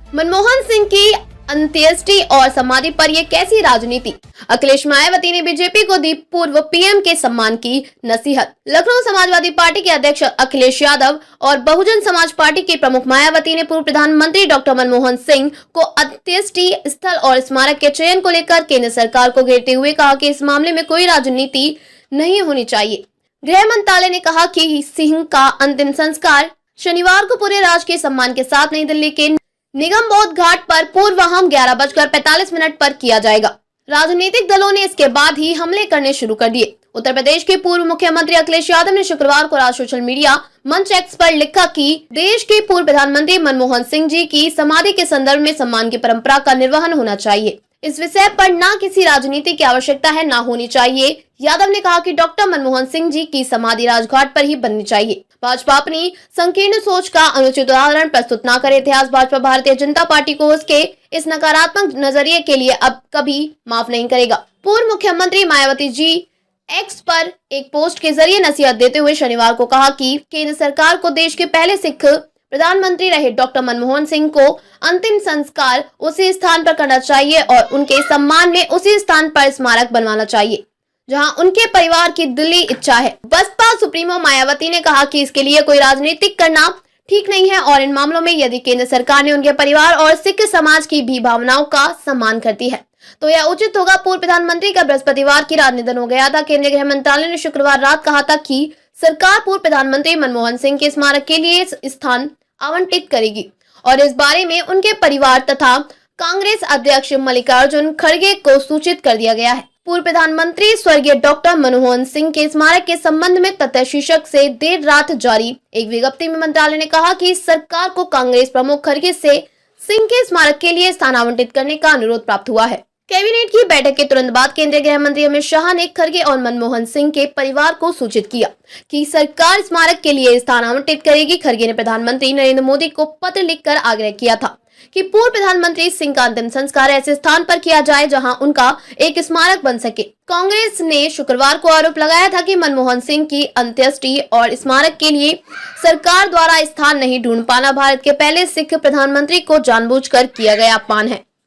मनमोहन सिंह की अंत्येष्टि और समाधि पर ये कैसी राजनीति? अखिलेश मायावती ने बीजेपी को दी पूर्व पीएम के सम्मान की नसीहत। लखनऊ समाजवादी पार्टी के अध्यक्ष अखिलेश यादव और बहुजन समाज पार्टी के प्रमुख मायावती ने पूर्व प्रधानमंत्री डॉक्टर मनमोहन सिंह को अंत्येष्टि स्थल और स्मारक के चयन को लेकर केंद्र सरकार को घेरते हुए कहा कि इस मामले में कोई राजनीति नहीं होनी चाहिए। गृह मंत्रालय ने कहा कि सिंह का अंतिम संस्कार शनिवार को पूरे राजकीय सम्मान के साथ नई दिल्ली के निगमबोध घाट पर पूर्वाह्न 11:45 पर किया जाएगा। राजनीतिक दलों ने इसके बाद ही हमले करने शुरू कर दिए। उत्तर प्रदेश के पूर्व मुख्यमंत्री अखिलेश यादव ने शुक्रवार को रात सोशल मीडिया मंच एक्स पर लिखा कि देश के पूर्व प्रधानमंत्री मनमोहन सिंह जी की समाधि के संदर्भ में सम्मान की परंपरा का निर्वहन होना चाहिए। इस विषय पर न किसी राजनीति की आवश्यकता है, न होनी चाहिए। यादव ने कहा कि डॉक्टर मनमोहन सिंह जी की समाधि राजघाट पर ही बननी चाहिए। भाजपा अपनी संकीर्ण सोच का अनुचित उदाहरण प्रस्तुत न करे। इतिहास भाजपा भारतीय जनता पार्टी को उसके इस नकारात्मक नजरिए के लिए अब कभी माफ नहीं करेगा। पूर्व मुख्यमंत्री मायावती जी एक्स पर एक पोस्ट के जरिए नसीहत देते हुए शनिवार को कहा कि केंद्र सरकार को देश के पहले सिख प्रधानमंत्री रहे डॉक्टर मनमोहन सिंह को अंतिम संस्कार उसी स्थान पर करना चाहिए और उनके सम्मान में उसी स्थान पर स्मारक बनवाना चाहिए जहां उनके परिवार की दिली इच्छा है। बसपा सुप्रीमो मायावती ने कहा कि इसके लिए कोई राजनीतिक करना ठीक नहीं है और इन मामलों में यदि केंद्र सरकार ने उनके परिवार और सिख समाज की भी भावनाओं का सम्मान करती है तो यह उचित होगा। पूर्व प्रधानमंत्री का बृहस्पतिवार की रात निधन हो गया था। केंद्रीय गृह मंत्रालय ने शुक्रवार रात कहा था कि सरकार पूर्व प्रधानमंत्री मनमोहन सिंह के स्मारक के लिए स्थान आवंटित करेगी और इस बारे में उनके परिवार तथा कांग्रेस अध्यक्ष मल्लिकार्जुन खड़गे को सूचित कर दिया गया है। पूर्व प्रधानमंत्री स्वर्गीय डॉक्टर मनमोहन सिंह के स्मारक के संबंध में तथ्य शीर्षक से देर रात जारी एक विज्ञप्ति में मंत्रालय ने कहा कि सरकार को कांग्रेस प्रमुख खड़गे से सिंह के स्मारक के लिए स्थान आवंटित करने का अनुरोध प्राप्त हुआ है। कैबिनेट की बैठक के तुरंत बाद केंद्रीय गृह मंत्री अमित शाह ने खड़गे और मनमोहन सिंह के परिवार को सूचित किया कि सरकार स्मारक के लिए स्थान आवंटित करेगी। खड़गे ने प्रधानमंत्री नरेंद्र मोदी को पत्र लिखकर आग्रह किया था कि पूर्व प्रधानमंत्री सिंह का अंतिम संस्कार ऐसे स्थान पर किया जाए जहां उनका एक स्मारक बन सके। कांग्रेस ने शुक्रवार को आरोप लगाया था कि मनमोहन सिंह की अंत्येष्टि और स्मारक के लिए सरकार द्वारा स्थान नहीं ढूंढ पाना भारत के पहले सिख प्रधानमंत्री को जानबूझकर किया गया अपमान है।